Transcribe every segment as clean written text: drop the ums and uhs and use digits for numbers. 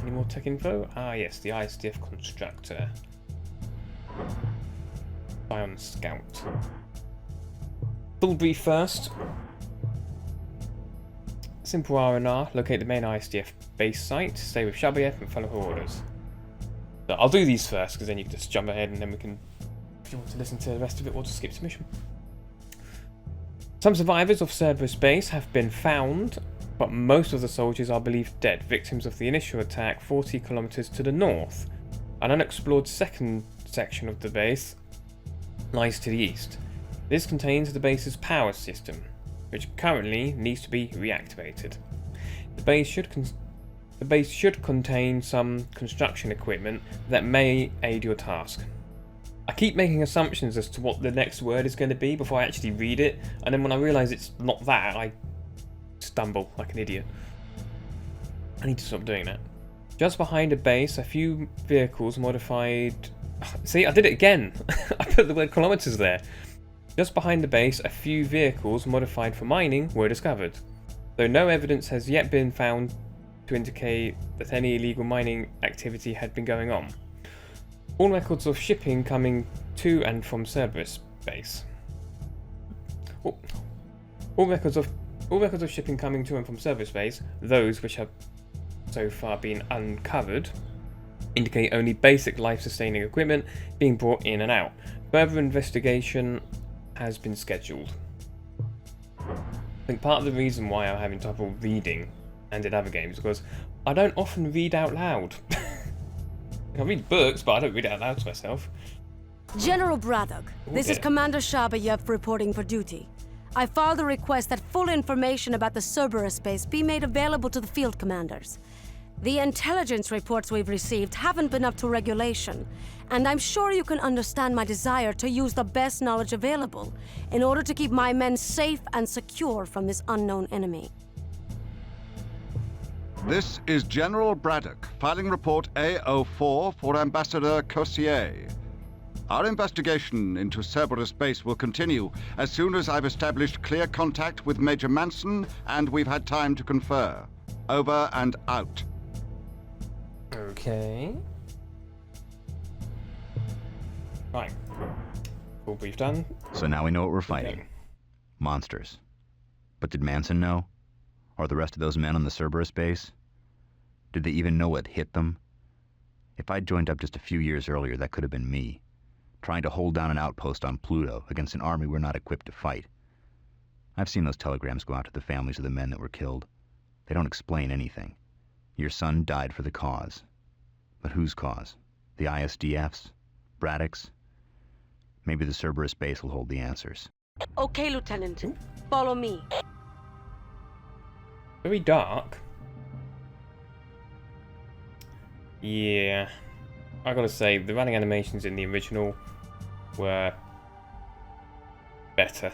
Any more tech info? Ah, yes, the ISDF constructor. Ion Scout. Full brief first. Simple R&R. Locate the main ISDF base site. Stay with Shabayev and follow her orders. So I'll do these first, because then you can just jump ahead and then we can, if you want to listen to the rest of it, we'll just skip to mission. Some survivors of Cerberus base have been found, but most of the soldiers are believed dead, victims of the initial attack 40 kilometers to the north. An unexplored second section of the base lies to the east. This contains the base's power system, which currently needs to be reactivated. The base should contain some construction equipment that may aid your task. I keep making assumptions as to what the next word is going to be before I actually read it, and then when I realise it's not that, I stumble like an idiot. I need to stop doing that. Just behind the base, a few vehicles modified... See, I did it again! I put the word kilometers there. Just behind the base, a few vehicles modified for mining were discovered, though no evidence has yet been found to indicate that any illegal mining activity had been going on. All records of shipping coming to and from Cerberus base. All records of shipping coming to and from Cerberus base, those which have so far been uncovered, indicate only basic life-sustaining equipment being brought in and out. Further investigation has been scheduled. I think part of the reason why I'm having trouble reading and in other games is because I don't often read out loud. I read books, but I don't read it out loud to myself. General Braddock, this is Commander Shabayev reporting for duty. I filed a request that full information about the Cerberus base be made available to the field commanders. The intelligence reports we've received haven't been up to regulation, and I'm sure you can understand my desire to use the best knowledge available in order to keep my men safe and secure from this unknown enemy. This is General Braddock, filing report A04 for Ambassador Cossier. Our investigation into Cerberus base will continue as soon as I've established clear contact with Major Manson and we've had time to confer. Over and out. Okay. Right. All brief done. So now we know what we're fighting. Okay. Monsters. But did Manson know? Or the rest of those men on the Cerberus base? Did they even know what hit them? If I'd joined up just a few years earlier, that could have been me, trying to hold down an outpost on Pluto against an army we're not equipped to fight. I've seen those telegrams go out to the families of the men that were killed. They don't explain anything. Your son died for the cause. But whose cause? The ISDF's? Braddock's? Maybe the Cerberus base will hold the answers. Okay, Lieutenant. Follow me. Very dark. Yeah. I gotta say, the running animations in the original were better.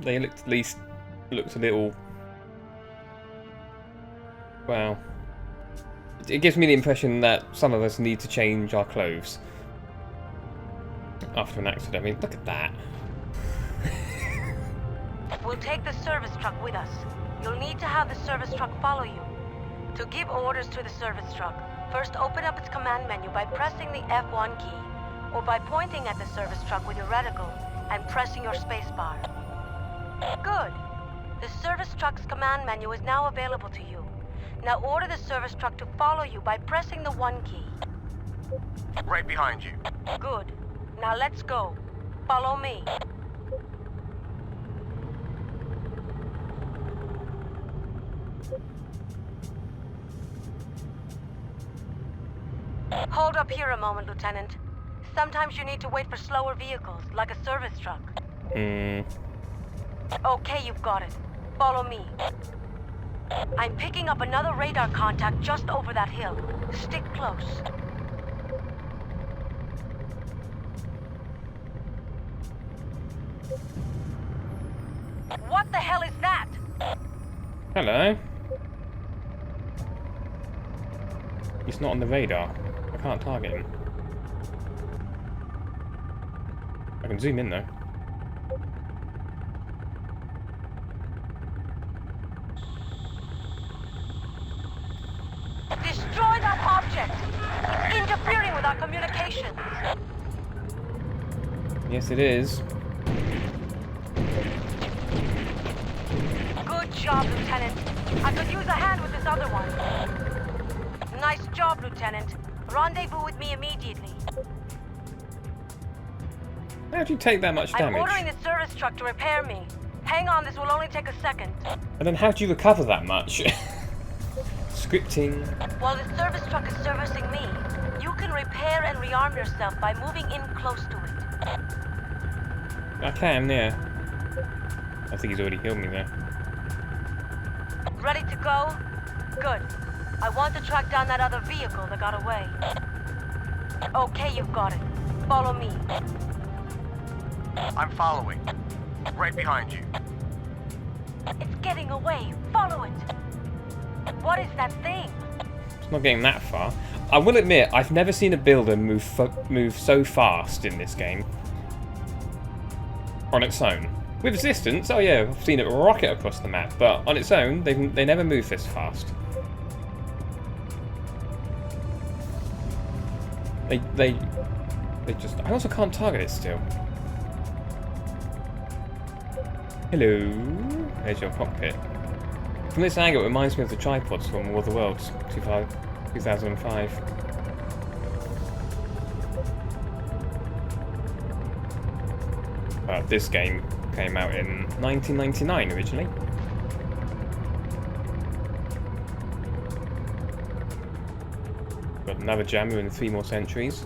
They looked a little... Well, it gives me the impression that some of us need to change our clothes after an accident. I mean, look at that. We'll take the service truck with us. You'll need to have the service truck follow you. To give orders to the service truck, first open up its command menu by pressing the F1 key, or by pointing at the service truck with your reticle and pressing your spacebar. Good. The service truck's command menu is now available to you. Now order the service truck to follow you by pressing the 1 key. Right behind you. Good. Now let's go. Follow me. Hold up here a moment, Lieutenant. Sometimes you need to wait for slower vehicles, like a service truck. Okay, you've got it. Follow me. I'm picking up another radar contact just over that hill. Stick close. What the hell is that? Hello. He's not on the radar. I can't target him. I can zoom in though. Destroy with our communications. Yes, it is. Good job, Lieutenant. I could use a hand with this other one. Nice job, Lieutenant. Rendezvous with me immediately. How'd you take that much I'm damage? ordering the service truck to repair me. Hang on, this will only take a second. And then how'd you recover that much? Scripting. While the service truck is servicing me, you can repair and rearm yourself by moving in close to it. I can, yeah. I think he's already healed me there. Ready to go? Good. I want to track down that other vehicle that got away. Okay, you've got it. Follow me. I'm following. Right behind you. It's getting away. Follow it. What is that thing? It's not getting that far. I will admit, I've never seen a builder move so fast in this game. On its own. With Resistance, oh yeah, I've seen it rocket across the map, but on its own, they never move this fast. They just... I also can't target it still. Hello. There's your cockpit. From this angle, it reminds me of the tripods from War of the Worlds 2005. This game came out in 1999 originally. Got another jammer in 3 more centuries.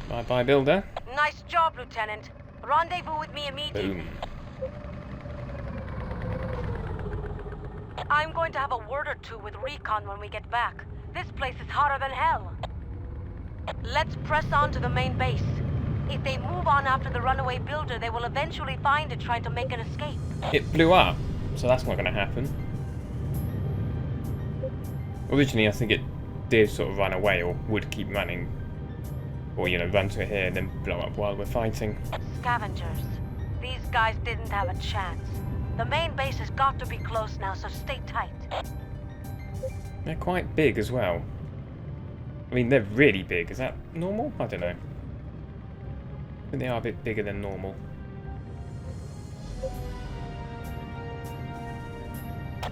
Bye-bye, builder. Nice job, Lieutenant. Rendezvous with me immediately. Boom. I'm going to have a word or two with Recon when we get back. This place is hotter than hell. Let's press on to the main base. If they move on after the runaway builder, they will eventually find it trying to make an escape. It blew up, so that's not going to happen. Originally, I think it did sort of run away, or would keep running. Or, you know, run to here and then blow up while we're fighting. Scavengers. These guys didn't have a chance. The main base has got to be close now, so stay tight. They're quite big as well. I mean, they're really big. Is that normal? I don't know. I think they are a bit bigger than normal.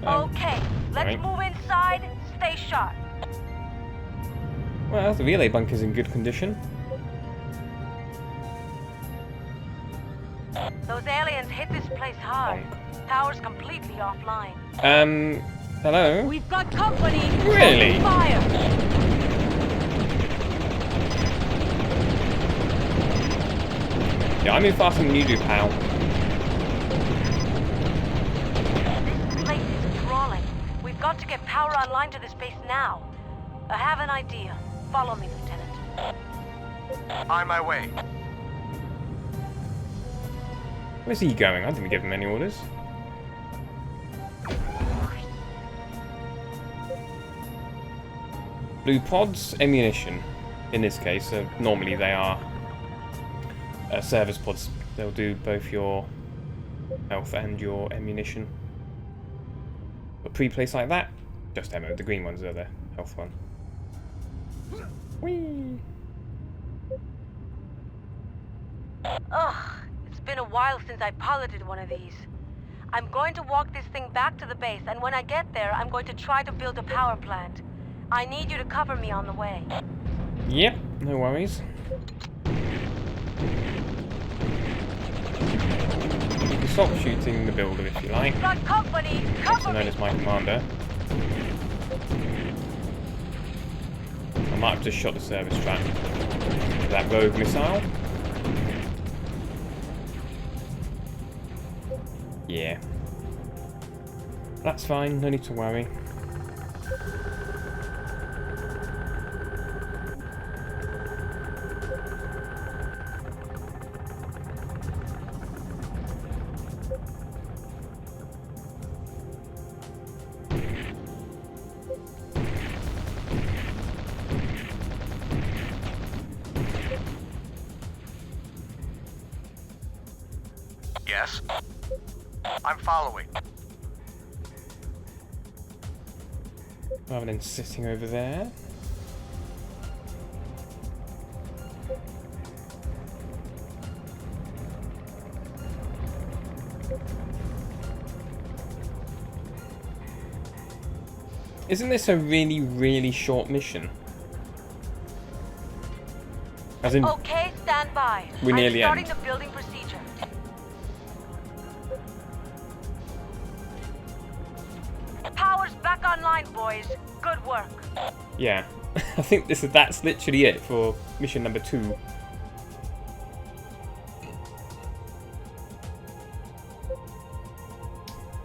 Okay, let's move inside. Stay sharp. Well, the relay bunker's in good condition. Those aliens hit this place hard. Power's completely offline. Hello? We've got company. Really? Fire. Yeah, I move faster than you do, pal. This place is crawling. We've got to get power online to this base now. I have an idea. Follow me, Lieutenant. On my way. Where's he going? I didn't give him any orders. Blue pods, ammunition. In this case, normally they are service pods. They'll do both your health and your ammunition. But pre-placed like that, just ammo. The green ones are the health one. Whee! Ugh, it's been a while since I piloted one of these. I'm going to walk this thing back to the base, and when I get there, I'm going to try to build a power plant. I need you to cover me on the way. Yep, no worries. You can stop shooting the builder if you like. Got company! Also Cover known me! as my commander. I might have just shot the service trap with that rogue missile. Yeah. That's fine, no need to worry. Yes. I'm following. Rather than sitting over there. Isn't this a really, really short mission? As in, Okay, stand by. we nearly I'm starting end. the building procedure. Power's back online, boys. Good work. Yeah, I think that's literally it for mission number 2.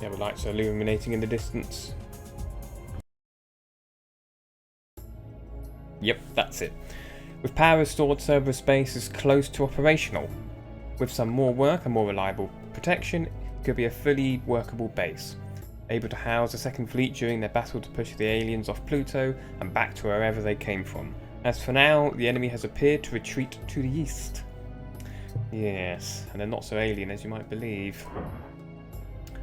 Yeah, the lights are illuminating in the distance. Yep, that's it. With power restored, Cerberus space is close to operational. With some more work and more reliable protection, it could be a fully workable base, able to house a second fleet during their battle to push the aliens off Pluto and back to wherever they came from. As for now, the enemy has appeared to retreat to the east. Yes, and they're not so alien as you might believe.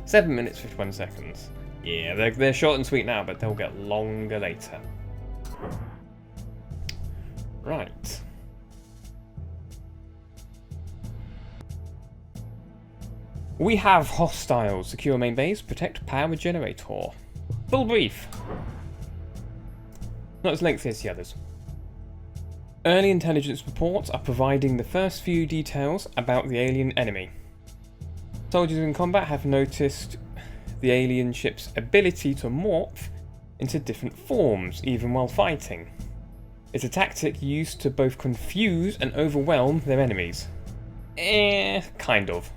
7 minutes 51 seconds. Yeah, they're short and sweet now, but they'll get longer later. Right. We have hostiles. Secure main base. Protect power generator. Full brief. Not as lengthy as the others. Early intelligence reports are providing the first few details about the alien enemy. Soldiers in combat have noticed the alien ship's ability to morph into different forms, even while fighting. It's a tactic used to both confuse and overwhelm their enemies. Kind of.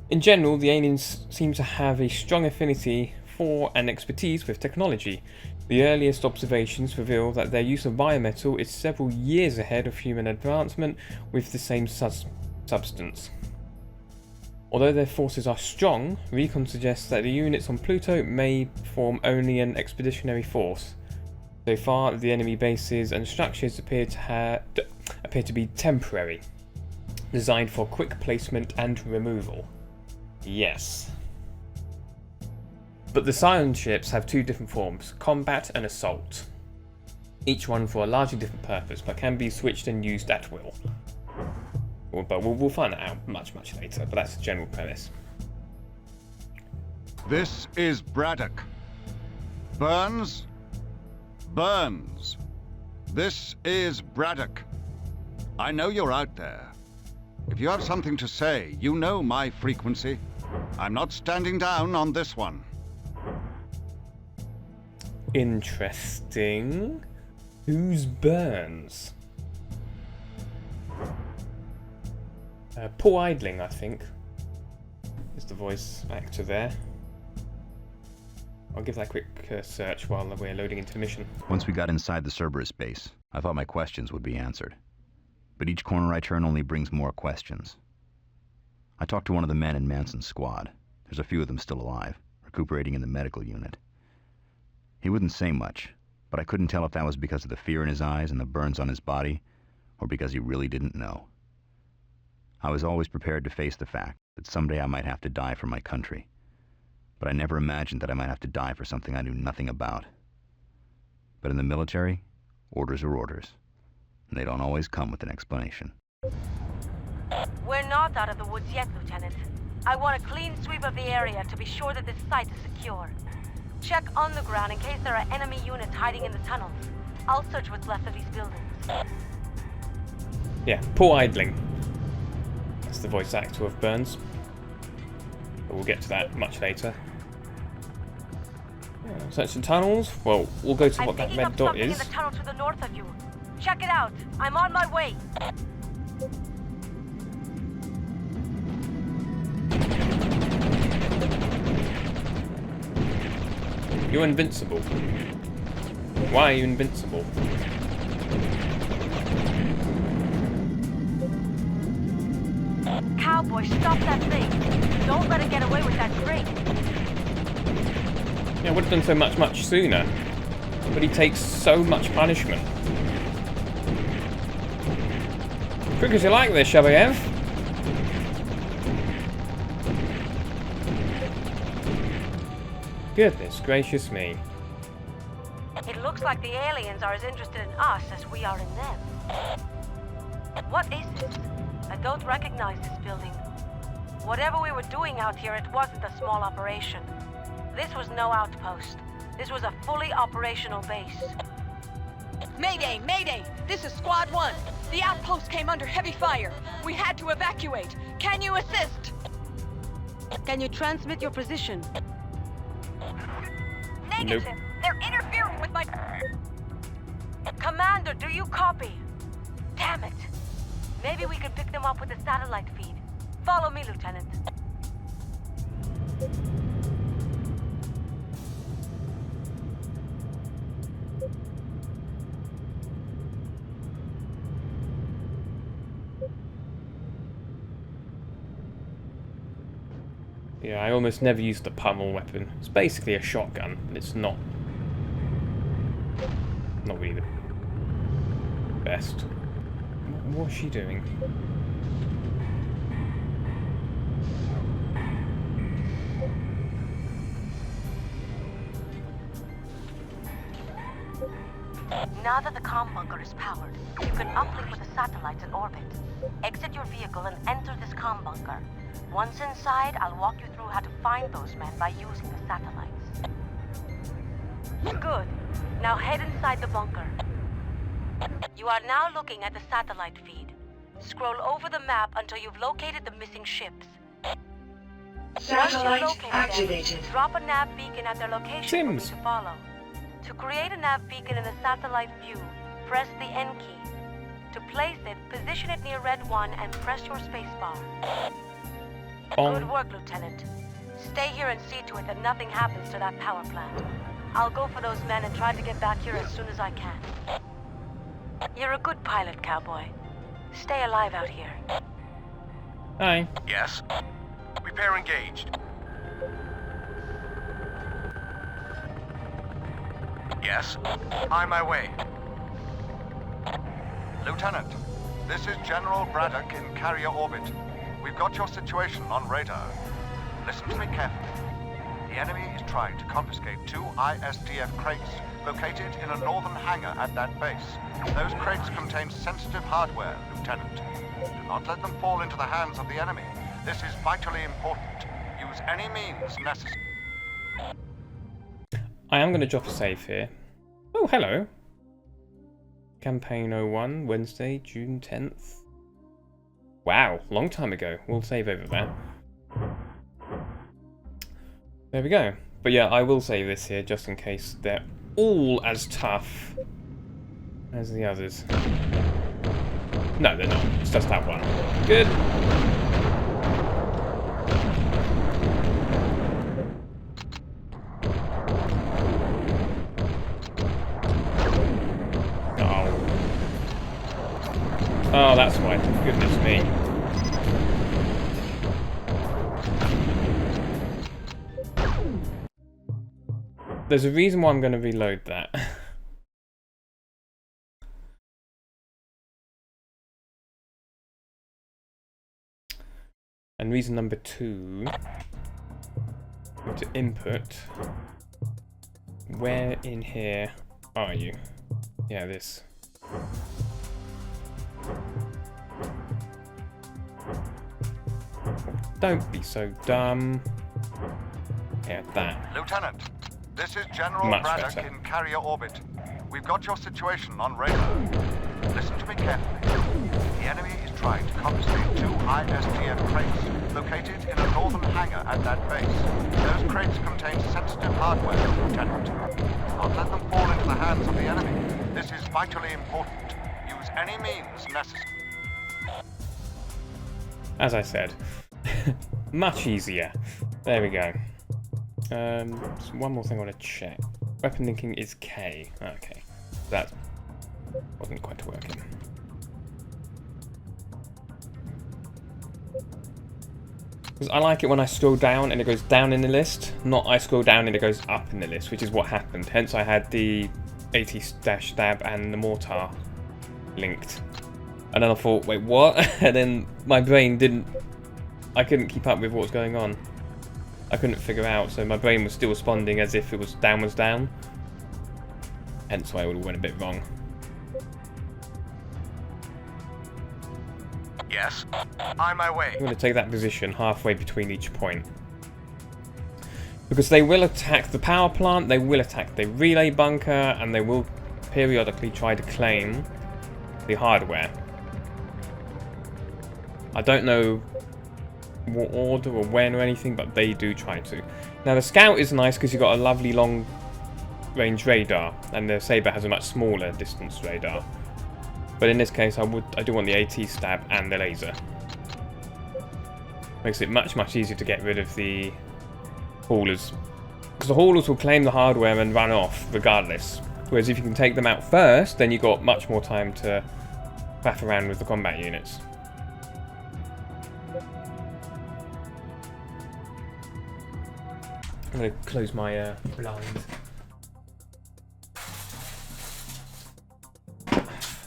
In general, the aliens seem to have a strong affinity for and expertise with technology. The earliest observations reveal that their use of biometal is several years ahead of human advancement with the same substance. Although their forces are strong, recon suggests that the units on Pluto may form only an expeditionary force. So far, the enemy bases and structures appear to be temporary, designed for quick placement and removal. Yes. But the Scion ships have 2 different forms, combat and assault. Each one for a largely different purpose, but can be switched and used at will. But we'll find that out much later, but that's the general premise. This is Braddock. Burns? Burns. This is Braddock. I know you're out there. If you have something to say, you know my frequency. I'm not standing down on this one. Interesting. Who's Burns? Paul Idling, I think, is the voice actor there. I'll give that a quick search while we're loading into the mission. Once we got inside the Cerberus base, I thought my questions would be answered. But each corner I turn only brings more questions. I talked to one of the men in Manson's squad. There's a few of them still alive, recuperating in the medical unit. He wouldn't say much, but I couldn't tell if that was because of the fear in his eyes and the burns on his body, or because he really didn't know. I was always prepared to face the fact that someday I might have to die for my country, but I never imagined that I might have to die for something I knew nothing about. But in the military, orders are orders, and they don't always come with an explanation. We're not out of the woods yet, Lieutenant. I want a clean sweep of the area to be sure that this site is secure. Check on the ground in case there are enemy units hiding in the tunnels. I'll search what's left of these buildings. Yeah, Paul Idling. That's the voice actor of Burns. But we'll get to that much later. Search the tunnels. Well, we'll go to what that red dot is. I'm picking up something in the tunnel to the north of you. Check it out. I'm on my way. You're invincible. Why are you invincible? Cowboy, stop that thing. Don't let it get away with that crate. Yeah, I would have done so much sooner. But he takes so much punishment. Quick as you like there, Shabayev. Goodness gracious me. It looks like the aliens are as interested in us as we are in them. What is this? I don't recognize this building. Whatever we were doing out here, it wasn't a small operation. This was no outpost. This was a fully operational base. Mayday! Mayday! This is Squad 1. The outpost came under heavy fire. We had to evacuate. Can you assist? Can you transmit your position? Negative. Nope. They're interfering with my... Commander, do you copy? Damn it. Maybe we can pick them up with the satellite feed. Follow me, Lieutenant. Yeah, I almost never use the pummel weapon. It's basically a shotgun, but it's not really the best. What's she doing? Now that the comm bunker is powered, you can uplink with the satellites in orbit. Exit your vehicle and enter this comm bunker. Once inside, I'll walk you through how to find those men by using the satellites. Good. Now head inside the bunker. You are now looking at the satellite feed. Scroll over the map until you've located the missing ships. Satellite Once you've located activated. them, drop a nav beacon at their location for you Sims. to follow. To create a nav beacon in the satellite view, press the N key. To place it, position it near Red 1 and press your spacebar. Good work, Lieutenant. Stay here and see to it that nothing happens to that power plant. I'll go for those men and try to get back here as soon as I can. You're a good pilot, cowboy. Stay alive out here. Hi. Yes? Repair engaged. Yes? On my way. Lieutenant, this is General Braddock in carrier orbit. We've got your situation on radar. Listen to me carefully. The enemy is trying to confiscate 2 ISDF crates located in a northern hangar at that base. Those crates contain sensitive hardware, Lieutenant. Do not let them fall into the hands of the enemy. This is vitally important. Use any means necessary. I am going to drop a save here. Oh, hello. Campaign 01, Wednesday, June 10th. Wow, long time ago. We'll save over that. There we go. But yeah, I will save this here just in case they're all as tough as the others. No, they're not. It's just that one. Good. Oh, that's why. Goodness me. There's a reason why I'm going to reload that. And reason number 2, go to input. Where in here are you? Yeah, this. Don't be so dumb. Yeah, that. Lieutenant, this is General Much Braddock better. in carrier orbit. We've got your situation on radar. Listen to me carefully. The enemy is trying to confiscate 2 ISDF crates located in a northern hangar at that base. Those crates contain sensitive hardware, Lieutenant. Do not let them fall into the hands of the enemy. This is vitally important. Use any means necessary. As I said, much easier. There we go. So one more thing I want to check. Weapon linking is K. Okay, that wasn't quite working. Because I like it when I scroll down and it goes down in the list, not I scroll down and it goes up in the list, which is what happened. Hence I had the 80-stab and the mortar linked. And then I thought, wait, what? And then my brain didn't... I couldn't keep up with what was going on. I couldn't figure out, so my brain was still responding as if it was down. Hence why it all went a bit wrong. Yes. On my way. I'm going to take that position halfway between each point. Because they will attack the power plant, they will attack the relay bunker, and they will periodically try to claim the hardware. I don't know what order or when or anything, but they do try to. Now the Scout is nice because you've got a lovely long range radar, and the Saber has a much smaller distance radar. But in this case I do want the AT stab and the laser. Makes it much easier to get rid of the haulers. Because the haulers will claim the hardware and run off regardless. Whereas if you can take them out first, then you've got much more time to faff around with the combat units. I'm going to close my blind.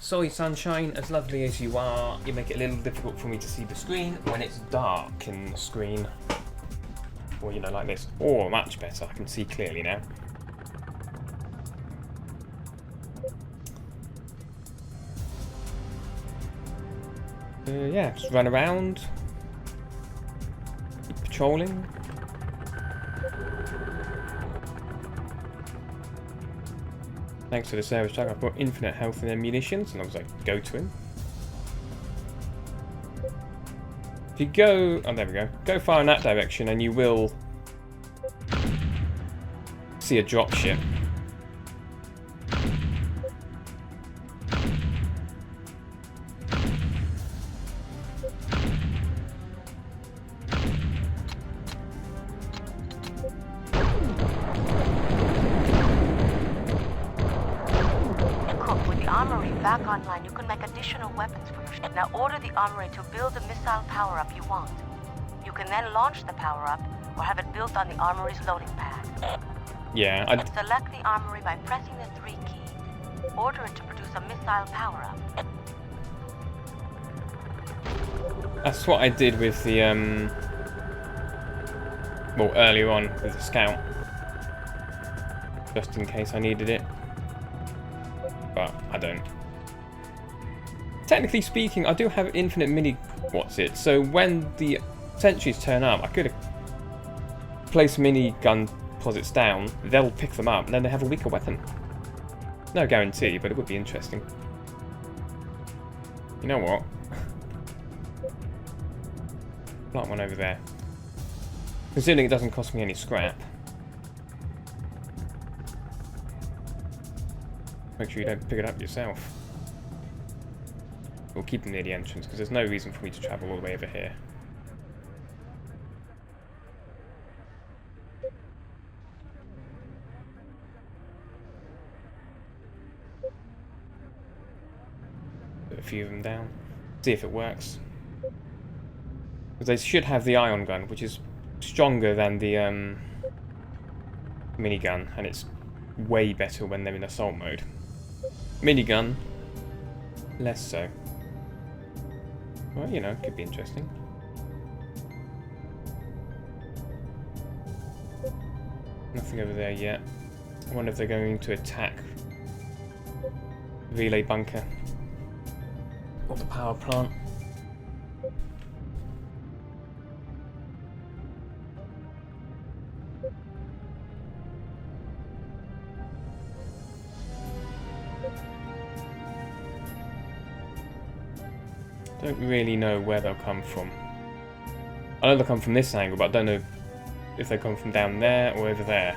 Sorry sunshine, as lovely as you are, you make it a little difficult for me to see the screen when it's dark in the screen. Or, you know, like this. Or much better, I can see clearly now. Yeah, just run around. Keep patrolling. Thanks to the service truck, I've got infinite health and ammunition, as long as I go to him. If you go... oh, there we go. Go far in that direction and you will see a dropship. Back online, you can make additional weapons for your ship. Now order the armory to build the missile power-up you want. You can then launch the power-up, or have it built on the armory's loading pad. Yeah, Select the armory by pressing the 3 key. Order it to produce a missile power-up. that's what I did with the, well, earlier on with the Scout. Just in case I needed it. But I don't. Technically speaking, I do have infinite mini so when the sentries turn up, I could have placed mini gun posits down, they'll pick them up, and then they have a weaker weapon. No guarantee, but it would be interesting. You know what? Plant one over there. Considering it doesn't cost me any scrap. Make sure you don't pick it up yourself. We'll keep them near the entrance, because there's no reason for me to travel all the way over here. Put a few of them down. See if it works. Because they should have the ion gun, which is stronger than the minigun, and it's way better when they're in assault mode. Minigun, less so. Well, you know, could be interesting. Nothing over there yet. I wonder if they're going to attack relay bunker or the power plant. Don't really know where they'll come from. I know they'll come from this angle, but I don't know if they come from down there or over there.